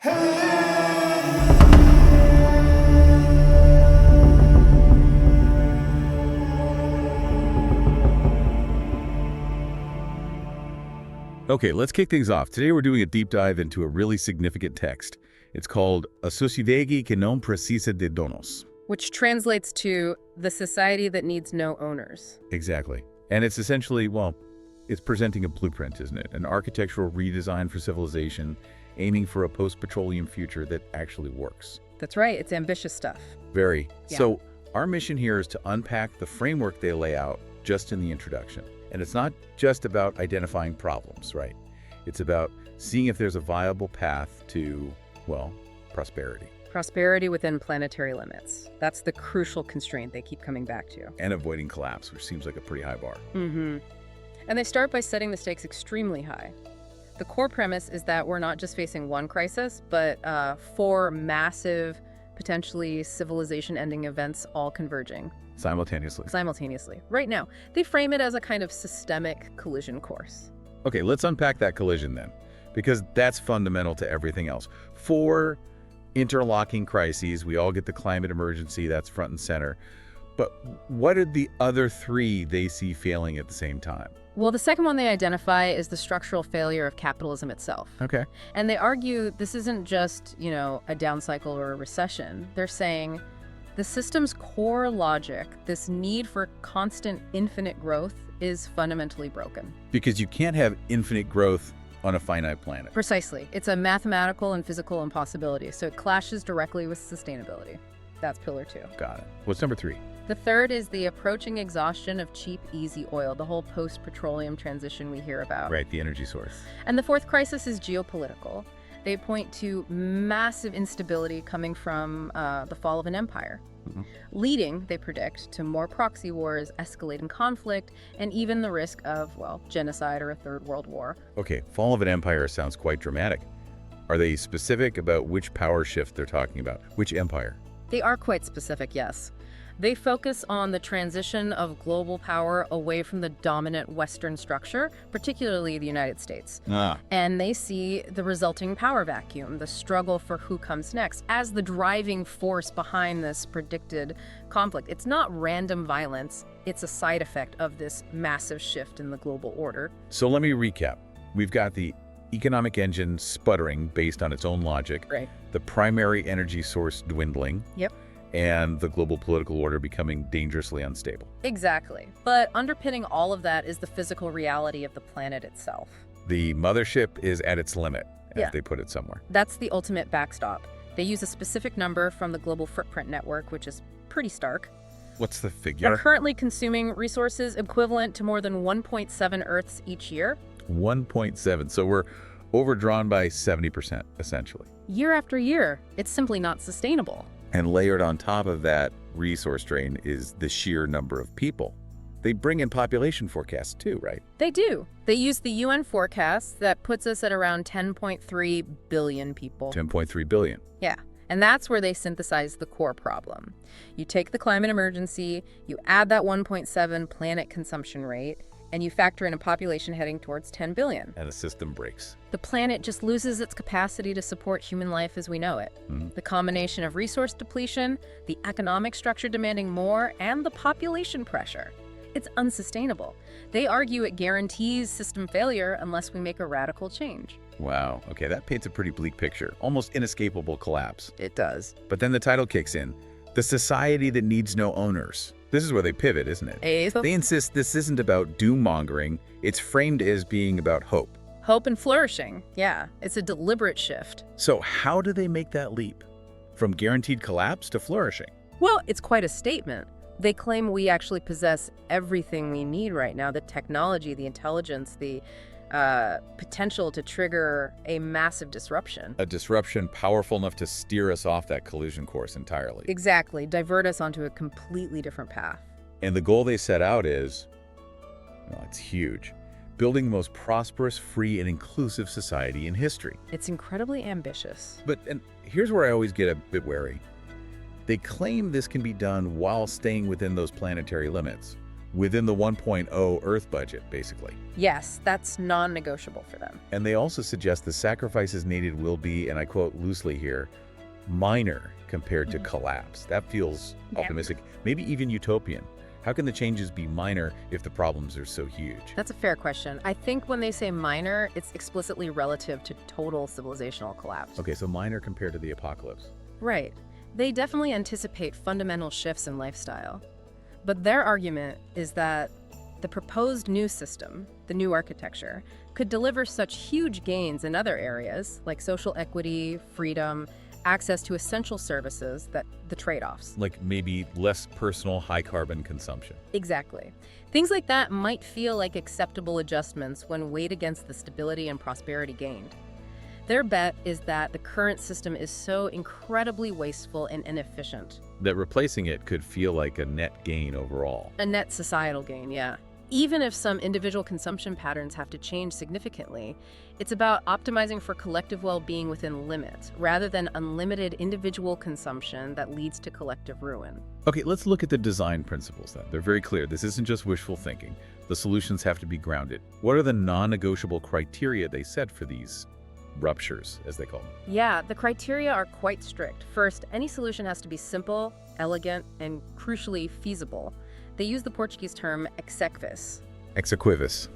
Okay, let's kick things off. Today we're doing a deep dive into a really significant text. It's called A Sociedade que não precisa de donos. Which translates to the society that needs no owners. Exactly. And it's essentially, well, it's presenting a blueprint, isn't it? An architectural redesign for civilization, aiming for a post-petroleum future that actually works. That's right, it's ambitious stuff. Very. Yeah. So our mission here is to unpack the framework they lay out just in the introduction. And it's not just about identifying problems, right? It's about seeing if there's a viable path to, well, prosperity. Prosperity within planetary limits. That's the crucial constraint they keep coming back to. And avoiding collapse, which seems like a pretty high bar. Mm-hmm. And they start by setting the stakes extremely high. The core premise is that we're not just facing one crisis, but four massive, potentially civilization-ending events all converging. Simultaneously. Right now. They frame it as a kind of systemic collision course. Okay, let's unpack that collision then, because that's fundamental to everything else. Four interlocking crises. We all get the climate emergency. That's front and center. But what are the other three they see failing at the same time? Well, the second one they identify is the structural failure of capitalism itself. Okay. And they argue this isn't just, a down cycle or a recession. They're saying the system's core logic, this need for constant infinite growth, is fundamentally broken. Because you can't have infinite growth on a finite planet. Precisely. It's a mathematical and physical impossibility, so it clashes directly with sustainability. That's pillar 2. Got it. What's number 3? The third is the approaching exhaustion of cheap, easy oil, the whole post-petroleum transition we hear about. Right, the energy source. And the fourth crisis is geopolitical. They point to massive instability coming from the fall of an empire, leading, they predict, to more proxy wars, escalating conflict, and even the risk of, genocide or a third world war. Okay, fall of an empire sounds quite dramatic. Are they specific about which power shift they're talking about? Which empire? They are quite specific, yes. They focus on the transition of global power away from the dominant Western structure, particularly the United States. And they see the resulting power vacuum, the struggle for who comes next, as the driving force behind this predicted conflict. It's not random violence, it's a side effect of this massive shift in the global order. So let me recap. We've got the economic engine sputtering based on its own logic, Right. the primary energy source dwindling, Yep. and the global political order becoming dangerously unstable. Exactly. But underpinning all of that is the physical reality of the planet itself. The mothership is at its limit, as Yeah. they put it somewhere. That's the ultimate backstop. They use a specific number from the Global Footprint Network, which is pretty stark. What's the They're figure? currently consuming resources equivalent to more than 1.7 Earths each year. 1.7. So we're overdrawn by 70%, essentially. Year after year. It's simply not sustainable. And layered on top of that resource drain is the sheer number of people. They bring in population forecasts too, right? They do. They use the UN forecast that puts us at around 10.3 billion people. 10.3 billion. Yeah. And that's where they synthesize the core problem. You take the climate emergency, you add that 1.7 planet consumption rate, and you factor in a population heading towards 10 billion. And the system breaks. The planet just loses its capacity to support human life as we know it. The combination of resource depletion, the economic structure demanding more, and the population pressure. It's unsustainable. They argue it guarantees system failure unless we make a radical change. Wow. Okay, that paints a pretty bleak picture. Almost inescapable collapse. It does. But then the title kicks in. The society that needs no owners. This is where they pivot, isn't it? They insist this isn't about doom-mongering. It's framed as being about hope. Hope and flourishing. Yeah, it's a deliberate shift. So how do they make that leap? From guaranteed collapse to flourishing? Well, it's quite a statement. They claim we actually possess everything we need right now, the technology, the intelligence, the potential to trigger a massive disruption. A disruption powerful enough to steer us off that collision course entirely. Exactly. Divert us onto a completely different path. And the goal they set out is, well, it's huge. Building the most prosperous, free, and inclusive society in history. It's incredibly ambitious. And here's where I always get a bit wary. They claim this can be done while staying within those planetary limits. within the 1.0 Earth budget, basically. Yes, that's non-negotiable for them. And they also suggest the sacrifices needed will be, and I quote loosely here, minor compared to collapse. That feels optimistic, maybe even utopian. How can the changes be minor if the problems are so huge? That's a fair question. I think when they say minor, it's explicitly relative to total civilizational collapse. Okay, so minor compared to the apocalypse. Right. They definitely anticipate fundamental shifts in lifestyle. But their argument is that the proposed new system, the new architecture, could deliver such huge gains in other areas, like social equity, freedom, access to essential services, that the trade-offs. Like maybe less personal high-carbon consumption. Exactly. Things like that might feel like acceptable adjustments when weighed against the stability and prosperity gained. Their bet is that the current system is so incredibly wasteful and inefficient. That replacing it could feel like a net gain overall. A net societal gain, yeah. Even if some individual consumption patterns have to change significantly, it's about optimizing for collective well-being within limits, rather than unlimited individual consumption that leads to collective ruin. Okay, let's look at the design principles then. They're very clear. This isn't just wishful thinking. The solutions have to be grounded. What are the non-negotiable criteria they set for these ruptures, as they call them? Yeah, the criteria are quite strict. First, any solution has to be simple, elegant, and crucially feasible. They use the Portuguese term exequis. Exequivus.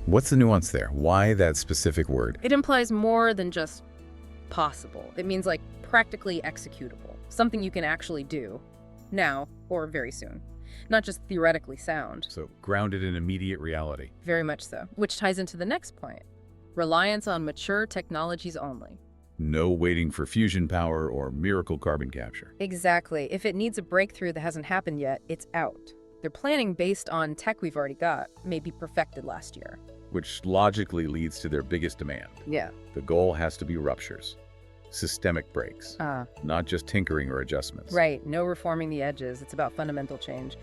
What's the nuance there? Why that specific word? It implies more than just possible. It means like practically executable, something you can actually do now or very soon, not just theoretically sound. So grounded in immediate reality. Very much so, which ties into the next point. Reliance on mature technologies only. No waiting for fusion power or miracle carbon capture. Exactly. If it needs a breakthrough that hasn't happened yet, it's out. They're planning based on tech we've already got, maybe perfected last year. Which logically leads to their biggest demand. Yeah. The goal has to be ruptures. Systemic breaks. Not just tinkering or adjustments. Right. No reforming the edges. It's about fundamental change.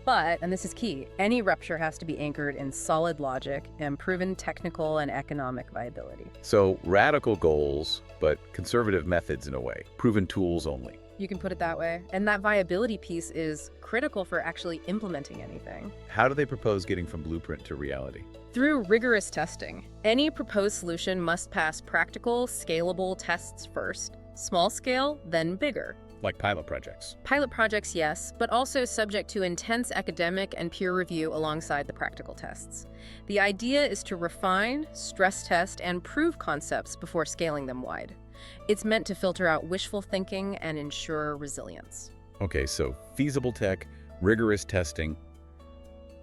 But, and this is key, any rupture has to be anchored in solid logic and proven technical and economic viability. So radical goals, but conservative methods in a way. Proven tools only. You can put it that way. And that viability piece is critical for actually implementing anything. How do they propose getting from blueprint to reality? Through rigorous testing. Any proposed solution must pass practical, scalable tests first, small scale, then bigger. Like pilot projects. Pilot projects, yes, but also subject to intense academic and peer review alongside the practical tests. The idea is to refine, stress test, and prove concepts before scaling them wide. It's meant to filter out wishful thinking and ensure resilience. Okay, so feasible tech, rigorous testing,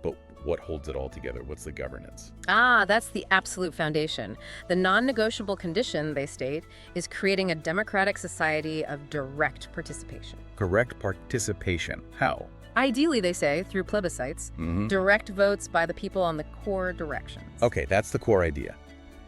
but what holds it all together? What's the governance? That's the absolute foundation. The non-negotiable condition, they state, is creating a democratic society of direct participation. Correct participation. How? Ideally, they say, through plebiscites, direct votes by the people on the core directions. Okay, that's the core idea.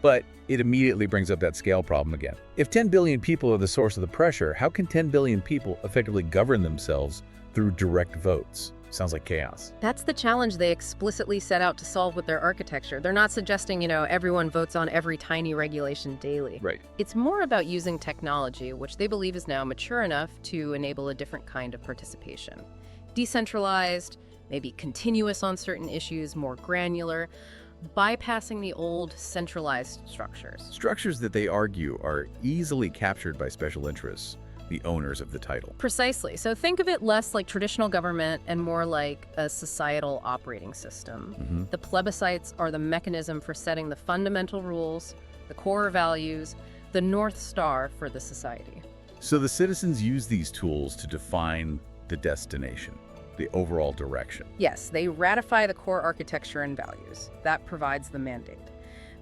But it immediately brings up that scale problem again. If 10 billion people are the source of the pressure, how can 10 billion people effectively govern themselves through direct votes? Sounds like chaos. That's the challenge they explicitly set out to solve with their architecture. They're not suggesting, everyone votes on every tiny regulation daily. Right. It's more about using technology, which they believe is now mature enough to enable a different kind of participation. Decentralized, maybe continuous on certain issues, more granular, bypassing the old centralized structures. Structures that they argue are easily captured by special interests, the owners of the title. Precisely. So think of it less like traditional government and more like a societal operating system. The plebiscites are the mechanism for setting the fundamental rules, the core values, the North Star for the society. So the citizens use these tools to define the destination, the overall direction. Yes, they ratify the core architecture and values. That provides the mandate.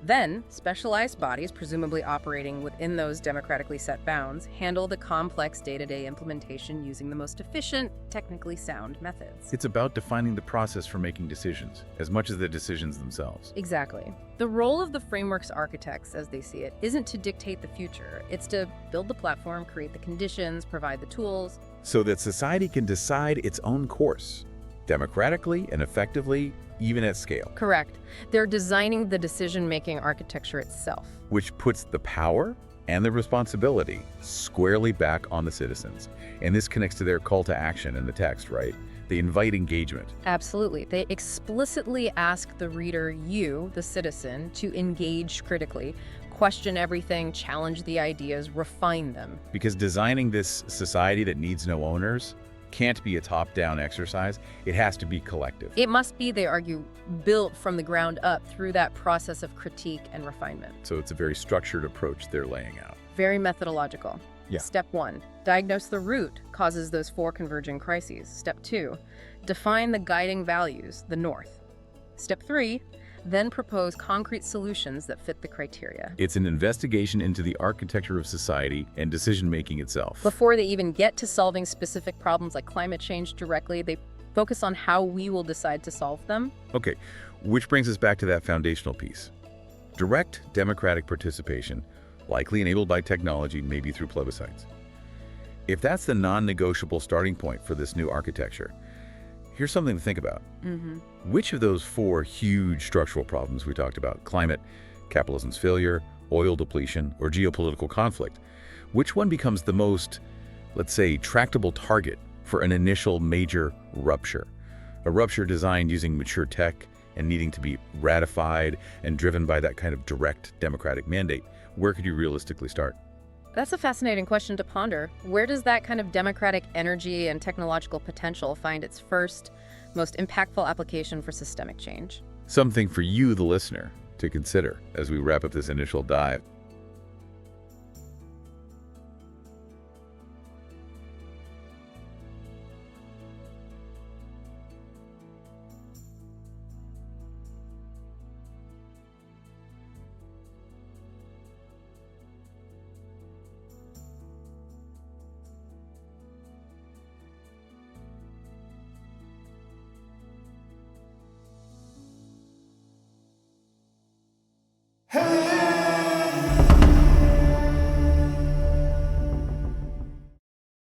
Then, specialized bodies, presumably operating within those democratically set bounds, handle the complex day-to-day implementation using the most efficient, technically sound methods. It's about defining the process for making decisions, as much as the decisions themselves. Exactly. The role of the framework's architects, as they see it, isn't to dictate the future. It's to build the platform, create the conditions, provide the tools. So that society can decide its own course, democratically and effectively, even at scale. Correct. They're designing the decision-making architecture itself. Which puts the power and the responsibility squarely back on the citizens. And this connects to their call to action in the text, right? They invite engagement. Absolutely. They explicitly ask the reader, you, the citizen, to engage critically, question everything, challenge the ideas, refine them. Because designing this society that needs no owners can't be a top-down exercise. It has to be collective. It must be, they argue, built from the ground up through that process of critique and refinement. So it's a very structured approach they're laying out. Very methodological. Yeah. Step 1, diagnose the root causes those 4 converging crises. Step 2, define the guiding values, the north. Step 3, then propose concrete solutions that fit the criteria. It's an investigation into the architecture of society and decision-making itself. Before they even get to solving specific problems like climate change directly, they focus on how we will decide to solve them. Okay, which brings us back to that foundational piece. Direct democratic participation, likely enabled by technology, maybe through plebiscites. If that's the non-negotiable starting point for this new architecture, here's something to think about. Which of those 4 huge structural problems we talked about, climate, capitalism's failure, oil depletion, or geopolitical conflict, which one becomes the most, let's say, tractable target for an initial major rupture? A rupture designed using mature tech and needing to be ratified and driven by that kind of direct democratic mandate. Where could you realistically start? That's a fascinating question to ponder. Where does that kind of democratic energy and technological potential find its first, most impactful application for systemic change? Something for you, the listener, to consider as we wrap up this initial dive.